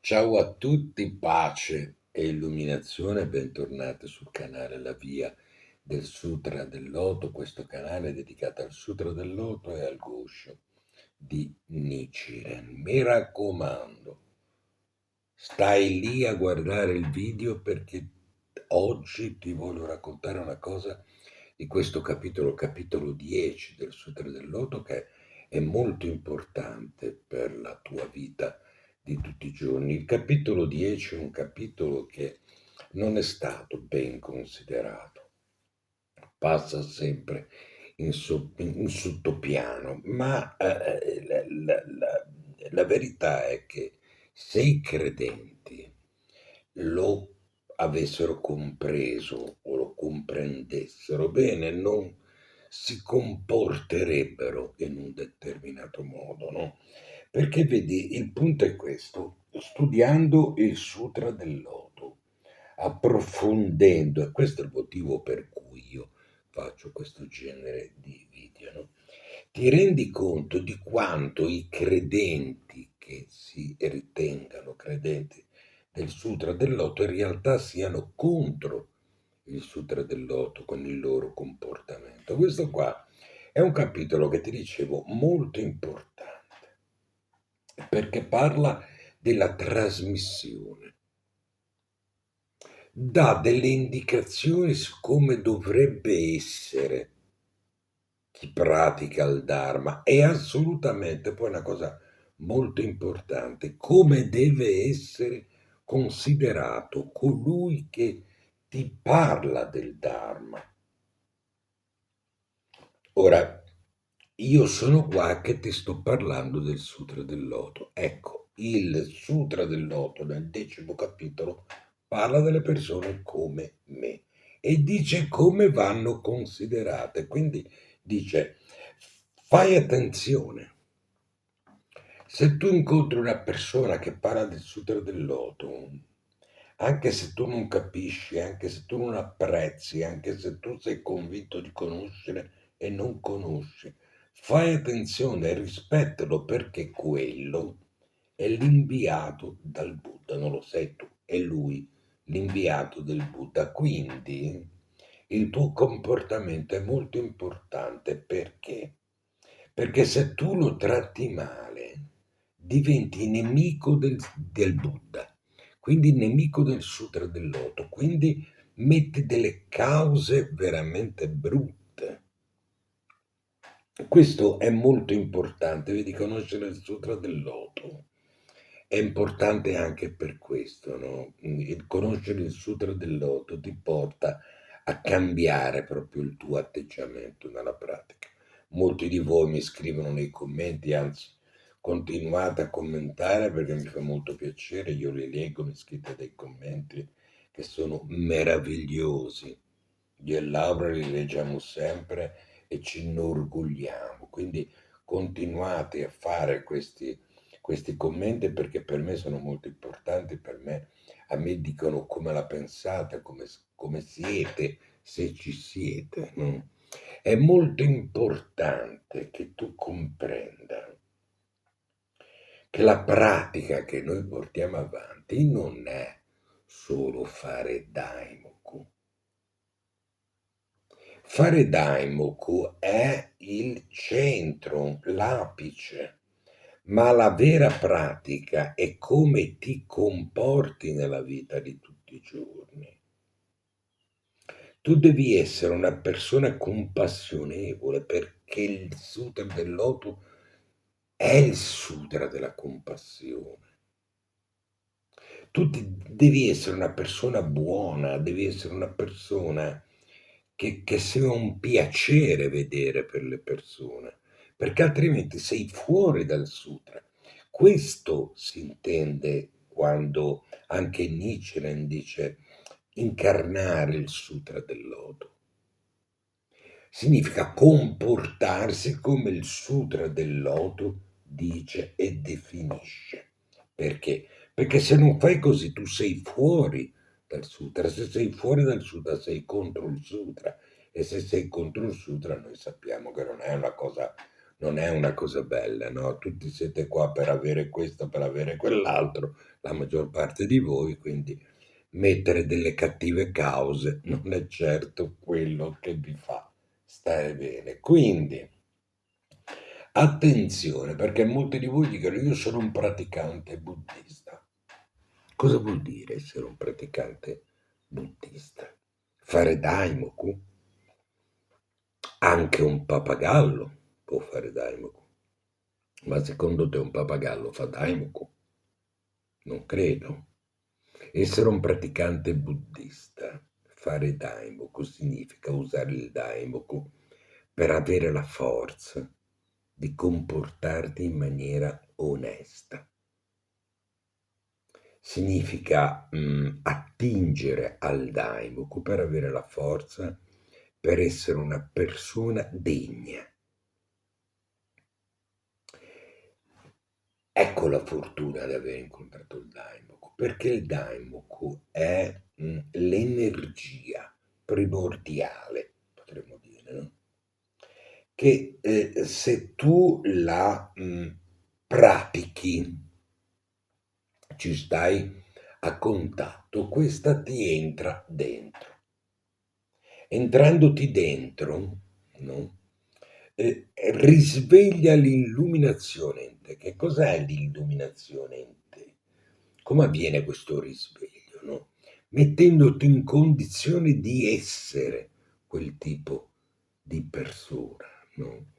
Ciao a tutti, pace e illuminazione, bentornati sul canale La Via del Sutra del Loto, questo canale è dedicato al Sutra del Loto e al Gosho di Nichiren. Mi raccomando, stai lì a guardare il video perché oggi ti voglio raccontare una cosa di questo capitolo, capitolo 10 del Sutra del Loto, che è molto importante per la tua vita di tutti i giorni. Il capitolo 10 è un capitolo che non è stato ben considerato, passa sempre in sottopiano, ma la verità è che se i credenti lo avessero compreso o lo comprendessero bene, non si comporterebbero in un determinato modo, no? Perché vedi, il punto è questo: studiando il Sutra del Loto, approfondendo, e questo è il motivo per cui io faccio questo genere di video, no? Ti rendi conto di quanto i credenti che si ritengano credenti del Sutra del Loto in realtà siano contro il Sutra del Loto con il loro comportamento. Questo qua è un capitolo che ti dicevo molto importante perché parla della trasmissione, dà delle indicazioni su come dovrebbe essere chi pratica il Dharma e assolutamente poi una cosa molto importante, come deve essere considerato colui che ti parla del Dharma. Ora, io sono qua che ti sto parlando del Sutra del Loto. Ecco, il Sutra del Loto nel 10° capitolo parla delle persone come me e dice come vanno considerate. Quindi dice, fai attenzione. Se tu incontri una persona che parla del Sutra del Loto, anche se tu non capisci, anche se tu non apprezzi, anche se tu sei convinto di conoscere e non conosci, fai attenzione e rispettalo perché quello è l'inviato dal Buddha, non lo sei tu, è lui l'inviato del Buddha. Quindi il tuo comportamento è molto importante perché? Perché se tu lo tratti male, diventi nemico del Buddha, quindi nemico del Sutra del Loto, quindi metti delle cause veramente brutte. Questo è molto importante, vedi, conoscere il Sutra del Loto è importante anche per questo, no? Il conoscere il Sutra del Loto ti porta a cambiare proprio il tuo atteggiamento nella pratica. Molti di voi mi scrivono nei commenti, anzi, continuate a commentare perché mi fa molto piacere, io li leggo, mi scrivete dei commenti che sono meravigliosi. Io e Laura li leggiamo sempre e ci inorgogliamo. Quindi continuate a fare questi commenti perché per me sono molto importanti, per me, a me dicono come la pensate, come siete, se ci siete. No? È molto importante che tu comprenda che la pratica che noi portiamo avanti non è solo fare daimoku. Fare daimoku è il centro, l'apice, ma la vera pratica è come ti comporti nella vita di tutti i giorni. Tu devi essere una persona compassionevole perché il Sutra del Loto è il Sutra della compassione. Devi essere una persona buona, devi essere una persona che sia un piacere vedere per le persone, perché altrimenti sei fuori dal sutra. Questo si intende quando anche Nichiren dice incarnare il sutra del loto. Significa comportarsi come il sutra del loto dice e definisce. Perché? Perché se non fai così tu sei fuori dal sutra, se sei fuori dal sutra sei contro il sutra e se sei contro il sutra noi sappiamo che non è una cosa non è una cosa bella, no? Tutti siete qua per avere questo, per avere quell'altro, la maggior parte di voi, quindi mettere delle cattive cause non è certo quello che vi fa stare bene. Quindi, attenzione, perché molti di voi dicono io sono un praticante buddista. Cosa vuol dire essere un praticante buddista? Fare daimoku? Anche un pappagallo può fare daimoku. Ma secondo te un pappagallo fa daimoku? Non credo. Essere un praticante buddista, fare daimoku, significa usare il daimoku per avere la forza di comportarti in maniera onesta. Significa attingere al daimoku per avere la forza per essere una persona degna. Ecco la fortuna di aver incontrato il daimoku, perché il daimoku è l'energia primordiale, potremmo dire, no? Che se tu la pratichi, ci stai a contatto, questa ti entra dentro. Entrandoti dentro, no? Risveglia l'illuminazione in te. Che cos'è l'illuminazione in te? Come avviene questo risveglio, no? Mettendoti in condizione di essere quel tipo di persona, no?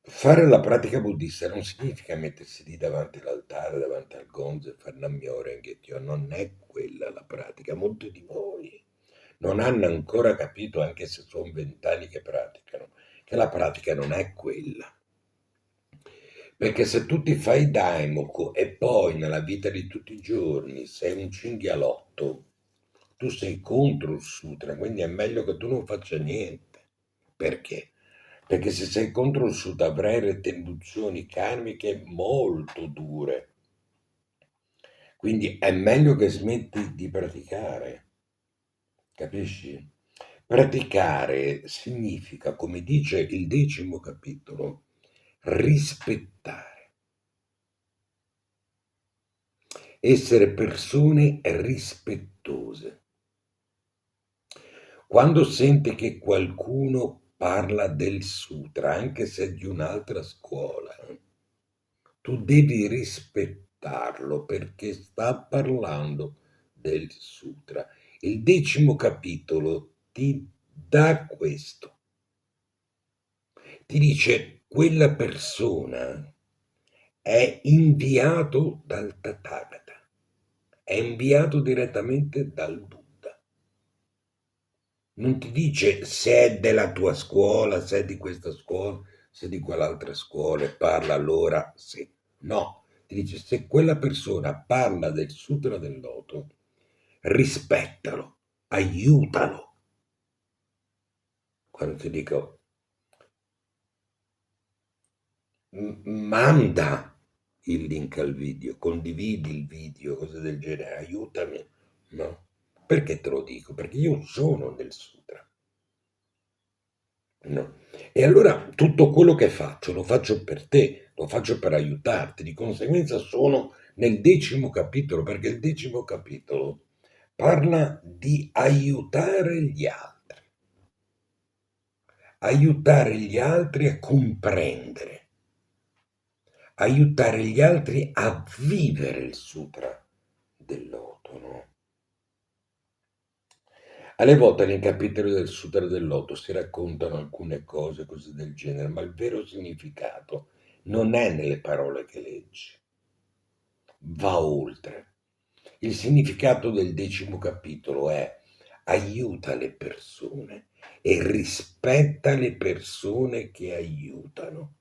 Fare la pratica buddista non significa mettersi lì davanti all'altare, davanti al gonzo e fare Nam-myoho Renge-kyo, non è quella la pratica. Molti di voi non hanno ancora capito, anche se sono 20 anni che praticano, che la pratica non è quella. Perché se tu ti fai daimoku e poi nella vita di tutti i giorni sei un cinghialotto, tu sei contro il sutra, quindi è meglio che tu non faccia niente. Perché? Perché se sei contro il sutra avrai retribuzioni karmiche molto dure. Quindi è meglio che smetti di praticare, capisci? Praticare significa, come dice il 10° capitolo, rispettare, essere persone rispettose. Quando senti che qualcuno parla del sutra, anche se è di un'altra scuola, tu devi rispettarlo perché sta parlando del sutra. Il 10° capitolo ti dà questo. Ti dice quella persona è inviato dal Tathagata, è inviato direttamente dal Buddha. Non ti dice se è della tua scuola, se è di questa scuola, se è di quell'altra scuola e parla allora sì. No, ti dice se quella persona parla del Sutra del Loto, rispettalo, aiutalo. Quando ti dico manda il link al video, condividi il video, cose del genere, aiutami, no? Perché te lo dico? Perché io sono nel sutra, no? E allora tutto quello che faccio lo faccio per te, lo faccio per aiutarti, di conseguenza sono nel 10° capitolo, perché il 10° capitolo parla di aiutare gli altri a comprendere, aiutare gli altri a vivere il sutra del loto, no? Alle volte nei capitoli del Sutra del Loto si raccontano alcune cose così del genere, ma il vero significato non è nelle parole che leggi, va oltre. Il significato del 10° capitolo è aiuta le persone e rispetta le persone che aiutano.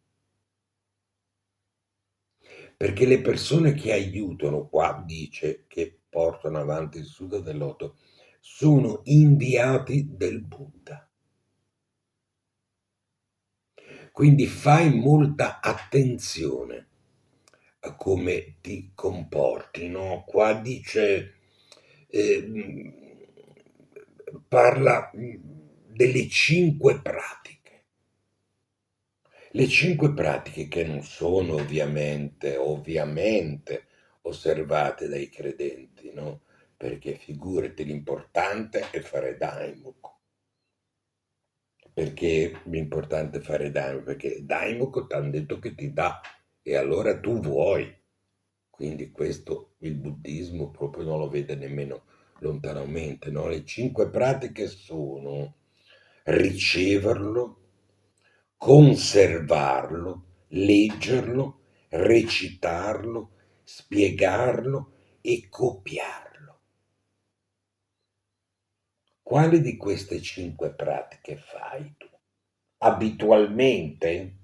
Perché le persone che aiutano, qua dice che portano avanti il Sutra del Loto, sono inviati del Buddha. Quindi fai molta attenzione a come ti comporti, no? Qua dice, eh, parla delle 5 pratiche. Le 5 pratiche che non sono ovviamente osservate dai credenti, no? Perché figurati, l'importante è fare Daimuk. Perché l'importante è fare Daimuk? Perché Daimuk ti hanno detto che ti dà e allora tu vuoi. Quindi questo il buddismo proprio non lo vede nemmeno lontanamente, no? Le 5 pratiche sono riceverlo, conservarlo, leggerlo, recitarlo, spiegarlo e copiarlo. Quale di queste 5 pratiche fai tu? Abitualmente?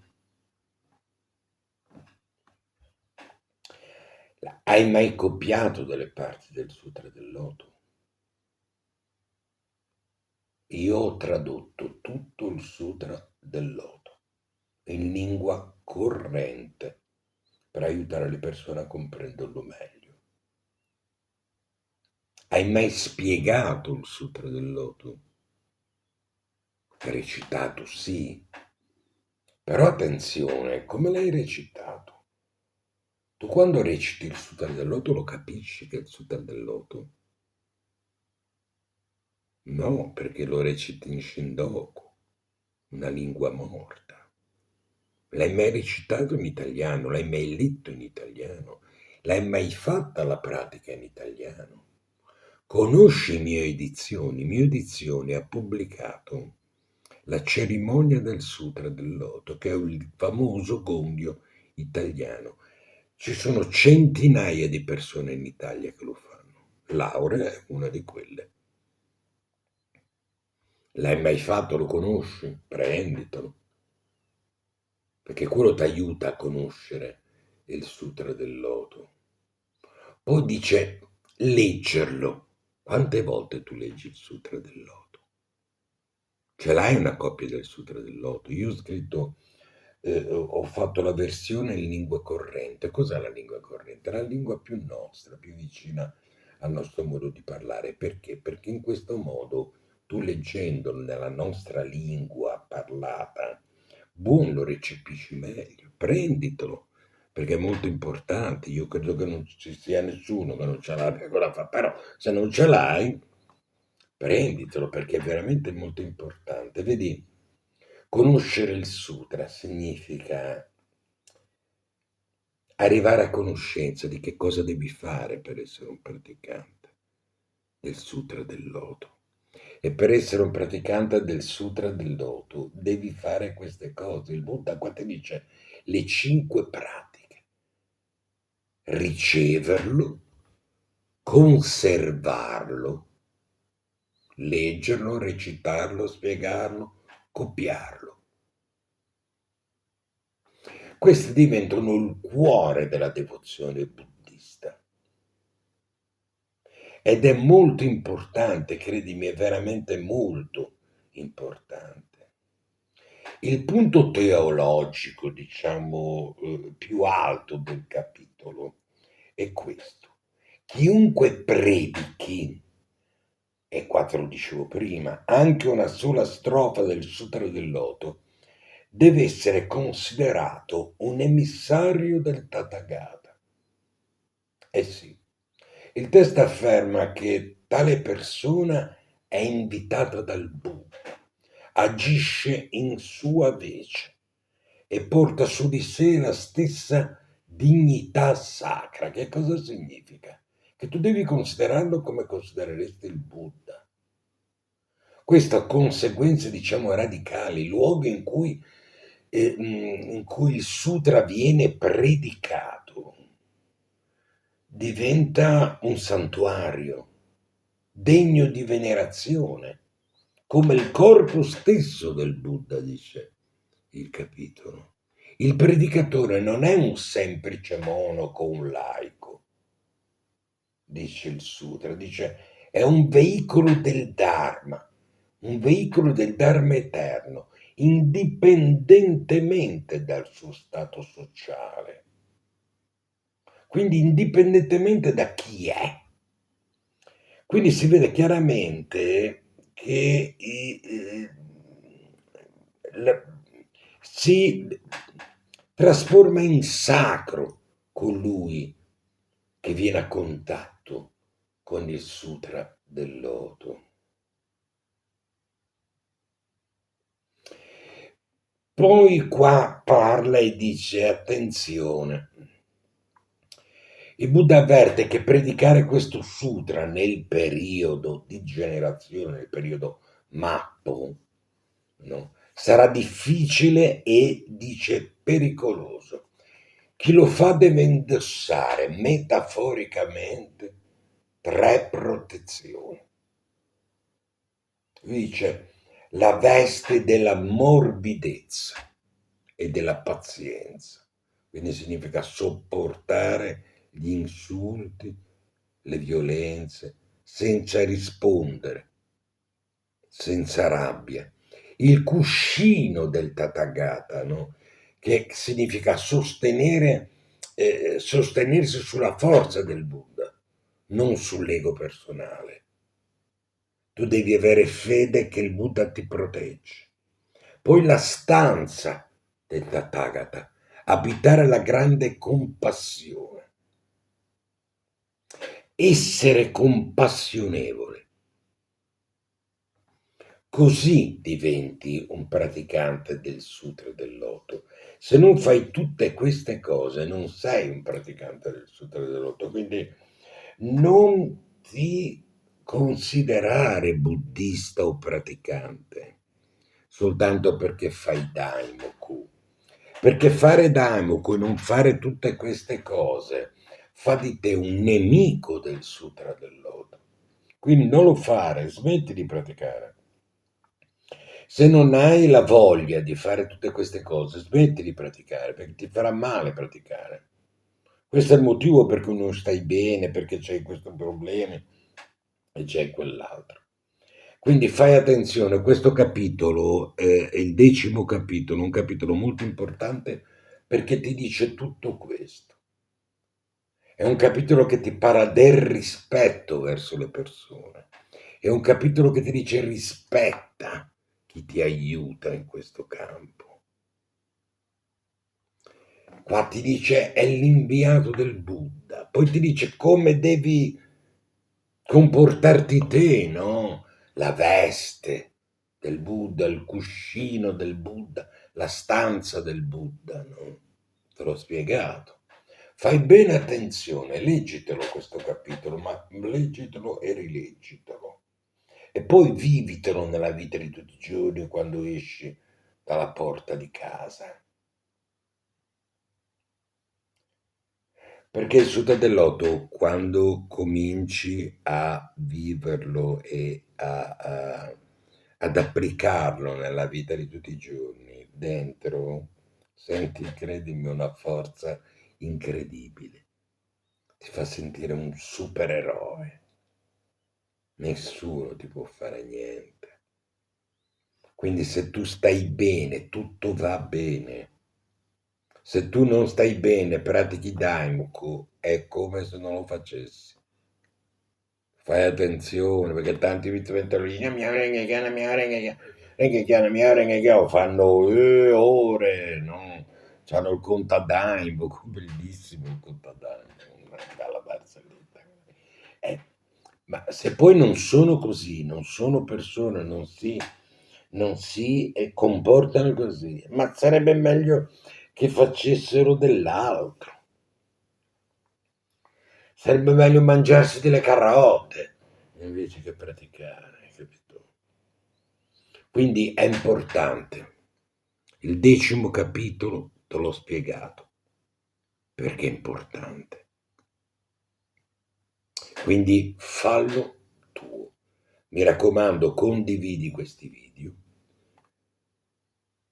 Hai mai copiato delle parti del Sutra del Loto? Io ho tradotto tutto il Sutra del Loto in lingua corrente per aiutare le persone a comprenderlo meglio. Hai mai spiegato il Sutra del Loto? Recitato, sì, però attenzione, come l'hai recitato? Tu quando reciti il Sutra del Loto lo capisci che è il Sutra del Loto? No, perché lo reciti in Shindoku, una lingua morta. L'hai mai recitato in italiano? L'hai mai letto in italiano? L'hai mai fatta la pratica in italiano? Conosci Mio Edizioni? Mio Edizioni ha pubblicato La cerimonia del Sutra del Loto, che è il famoso gongyo italiano. Ci sono centinaia di persone in Italia che lo fanno. Laura è una di quelle. L'hai mai fatto? Lo conosci? Prenditelo, perché quello ti aiuta a conoscere il Sutra del Loto. Poi dice leggerlo. Quante volte tu leggi il Sutra del Loto? Ce l'hai una copia del Sutra del Loto? Io ho scritto, ho fatto la versione in lingua corrente. Cos'è la lingua corrente? La lingua più nostra, più vicina al nostro modo di parlare. Perché? Perché in questo modo tu leggendolo nella nostra lingua parlata, buon lo recepisci meglio. Prenditelo, perché è molto importante. Io credo che non ci sia nessuno che non ce l'abbia con la fa, però se non ce l'hai, prenditelo perché è veramente molto importante. Vedi, conoscere il sutra significa arrivare a conoscenza di che cosa devi fare per essere un praticante del Sutra del Loto. E per essere un praticante del Sutra del Loto devi fare queste cose. Il Buddha qua ti dice le 5 pratiche. Riceverlo, conservarlo, leggerlo, recitarlo, spiegarlo, copiarlo. Questi diventano il cuore della devozione buddista. Ed è molto importante, credimi, è veramente molto importante. Il punto teologico, diciamo, più alto del capitolo è questo. Chiunque predichi, e qua te lo dicevo prima, anche una sola strofa del Sutra del Loto, deve essere considerato un emissario del Tathagata. Eh sì, il testo afferma che tale persona è invitata dal Buddha, agisce in sua vece e porta su di sé la stessa dignità sacra. Che cosa significa? Che tu devi considerarlo come considereresti il Buddha. Questo ha conseguenze, diciamo, radicali, luoghi in cui il sutra viene predicato, diventa un santuario degno di venerazione, come il corpo stesso del Buddha, dice il capitolo. Il predicatore non è un semplice monaco, un laico, dice il sutra, dice è un veicolo del Dharma, un veicolo del Dharma eterno, indipendentemente dal suo stato sociale, quindi indipendentemente da chi è. Quindi si vede chiaramente che si trasforma in sacro colui che viene a contatto con il Sutra del Loto. Poi qua parla e dice: attenzione, il Buddha avverte che predicare questo sutra nel periodo di generazione, nel periodo Mappo, no, sarà difficile e dice pericoloso. Chi lo fa deve indossare metaforicamente 3 protezioni. Dice la veste della morbidezza e della pazienza, quindi significa sopportare gli insulti, le violenze, senza rispondere, senza rabbia. Il cuscino del Tathagata, no? Che significa sostenersi sulla forza del Buddha, non sull'ego personale. Tu devi avere fede che il Buddha ti protegge. Poi la stanza del Tathagata, abitare la grande compassione. Essere compassionevole. Così diventi un praticante del Sutra del Loto. Se non fai tutte queste cose, non sei un praticante del Sutra del Loto. Quindi non ti considerare buddista o praticante soltanto perché fai Daimoku. Perché fare Daimoku e non fare tutte queste cose fa di te un nemico del Sutra del Loto. Quindi non lo fare, smetti di praticare. Se non hai la voglia di fare tutte queste cose, smetti di praticare, perché ti farà male praticare. Questo è il motivo per cui non stai bene, perché c'hai questo problema e c'è quell'altro. Quindi fai attenzione, questo capitolo è il 10° capitolo, un capitolo molto importante perché ti dice tutto questo. È un capitolo che ti parla del rispetto verso le persone. È un capitolo che ti dice rispetta chi ti aiuta in questo campo. Qua ti dice è l'inviato del Buddha, poi ti dice come devi comportarti te, no? La veste del Buddha, il cuscino del Buddha, la stanza del Buddha, no? Te l'ho spiegato. Fai bene attenzione, leggitelo questo capitolo, ma leggitelo e rileggitelo. E poi vivitelo nella vita di tutti i giorni quando esci dalla porta di casa. Perché il Sutra del Loto, quando cominci a viverlo e ad applicarlo nella vita di tutti i giorni, dentro, senti, credimi, una forza incredibile. Ti fa sentire un supereroe. Nessuno ti può fare niente. Quindi se tu stai bene, tutto va bene. Se tu non stai bene, pratichi Daimoku, è come se non lo facessi. Fai attenzione, perché tanti mi diventano lì, fanno ore, no? C'hanno il contadaimoku, bellissimo il contadaimoku, dalla barzelletta. Ma se poi non sono così, non sono persone, non si comportano così, ma sarebbe meglio che facessero dell'altro. Sarebbe meglio mangiarsi delle carote invece che praticare, capito? Quindi è importante. Il 10° capitolo te l'ho spiegato perché è importante. Quindi fallo tuo. Mi raccomando, condividi questi video,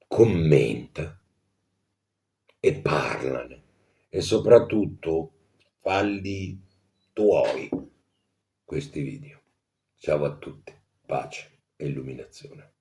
commenta e parlane e soprattutto falli tuoi questi video. Ciao a tutti, pace e illuminazione.